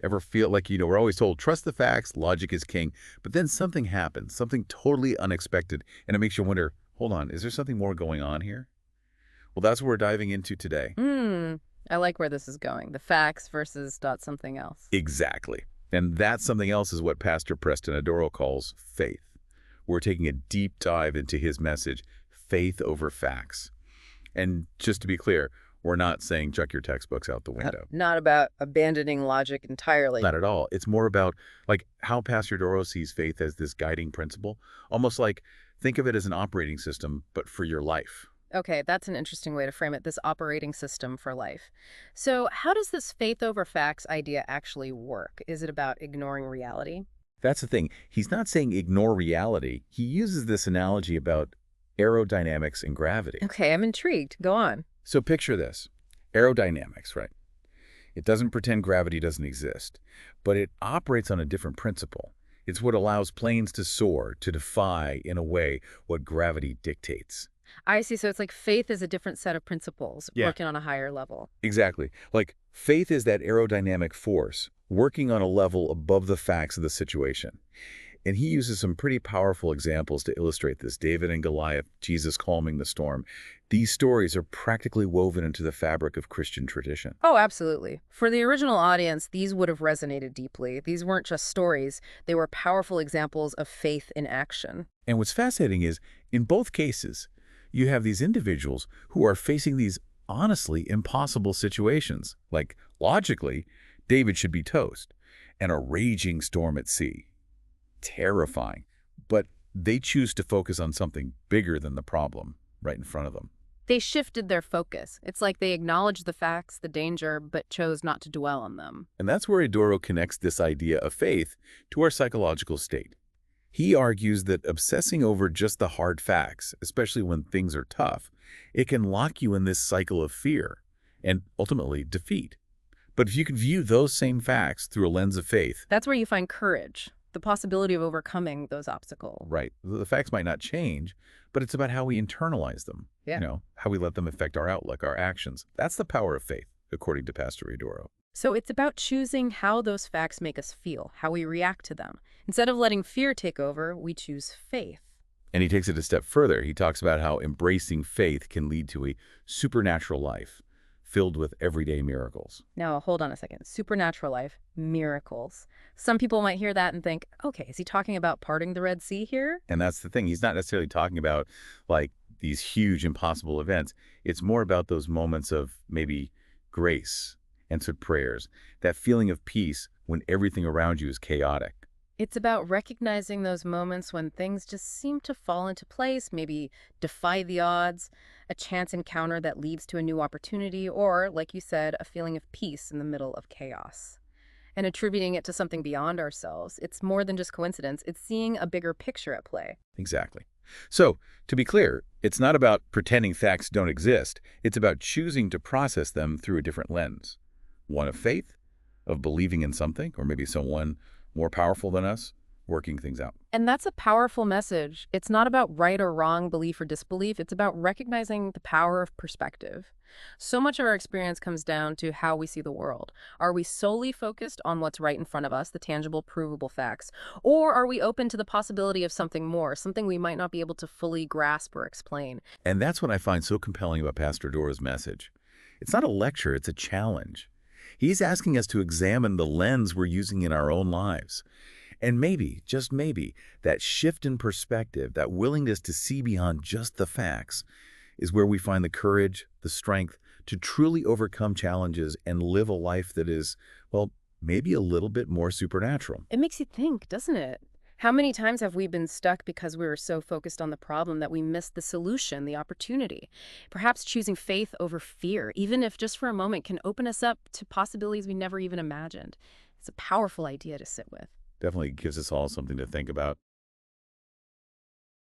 Ever feel like, we're always told, trust the facts, logic is king, but then something happens, something totally unexpected, and it makes you wonder, hold on, is there something more going on here? Well, that's what we're diving into today. Hmm. I like where this is going. The facts versus dot something else. Exactly. And that something else is what Pastor Preston Adoro calls faith. We're taking a deep dive into his message, faith over facts. And just to be clear, we're not saying chuck your textbooks out the window. Not about abandoning logic entirely. Not at all. It's more about like how Pastor Doro sees faith as this guiding principle, almost like think of it as an operating system, but for your life. Okay, that's an interesting way to frame it, this operating system for life. So, how does this faith over facts idea actually work? Is it about ignoring reality? That's the thing. He's not saying ignore reality. He uses this analogy about aerodynamics and gravity. Okay, I'm intrigued. Go on. So picture this. Aerodynamics, right? It doesn't pretend gravity doesn't exist, but it operates on a different principle. It's what allows planes to soar, to defy, in a way, what gravity dictates. I see. So it's like faith is a different set of principles Yeah. working on a higher level. Exactly. Like, faith is that aerodynamic force working on a level above the facts of the situation. And he uses some pretty powerful examples to illustrate this. David and Goliath, Jesus calming the storm. These stories are practically woven into the fabric of Christian tradition. Oh, absolutely. For the original audience, these would have resonated deeply. These weren't just stories, they were powerful examples of faith in action. And what's fascinating is, in both cases, you have these individuals who are facing these honestly impossible situations. Like, logically, David should be toast, and a raging storm at sea. Terrifying. But they choose to focus on something bigger than the problem right in front of them. They shifted their focus. It's like they acknowledged the facts, the danger, but chose not to dwell on them. And that's where Adoro connects this idea of faith to our psychological state. He argues that obsessing over just the hard facts, especially when things are tough, it can lock you in this cycle of fear and ultimately defeat. But if you can view those same facts through a lens of faith, That's where you find courage, the possibility of overcoming those obstacles. right, the facts might not change, but it's about how we internalize them, Yeah. how we let them affect our outlook, our actions. That's the power of faith, according to Pastor Adoro. So it's about choosing how those facts make us feel, how we react to them. Instead of letting fear take over, we choose faith. And he takes it a step further. He talks about how embracing faith can lead to a supernatural life filled with everyday miracles. Now, hold on a second. Supernatural life, miracles. Some people might hear that and think, okay, is he talking about parting the Red Sea here? And that's the thing. He's not necessarily talking about like these huge impossible events. It's more about those moments of maybe grace, answered prayers, that feeling of peace when everything around you is chaotic. It's about recognizing those moments when things just seem to fall into place, maybe defy the odds, a chance encounter that leads to a new opportunity, or, like you said, a feeling of peace in the middle of chaos. And attributing it to something beyond ourselves, it's more than just coincidence, it's seeing a bigger picture at play. Exactly. So, to be clear, it's not about pretending facts don't exist. It's about choosing to process them through a different lens. One of faith, of believing in something, or maybe someone more powerful than us, working things out. And that's a powerful message. It's not about right or wrong, belief or disbelief. It's about recognizing the power of perspective. So much of our experience comes down to how we see the world. Are we solely focused on what's right in front of us, the tangible, provable facts? Or are we open to the possibility of something more, something we might not be able to fully grasp or explain? And that's what I find so compelling about Pastor Dora's message. It's not a lecture, it's a challenge. He's asking us to examine the lens we're using in our own lives. And maybe, just maybe, that shift in perspective, that willingness to see beyond just the facts, is where we find the courage, the strength to truly overcome challenges and live a life that is, well, maybe a little bit more supernatural. It makes you think, doesn't it? How many times have we been stuck because we were so focused on the problem that we missed the solution, the opportunity? Perhaps choosing faith over fear, even if just for a moment, can open us up to possibilities we never even imagined. It's a powerful idea to sit with. Definitely gives us all something to think about.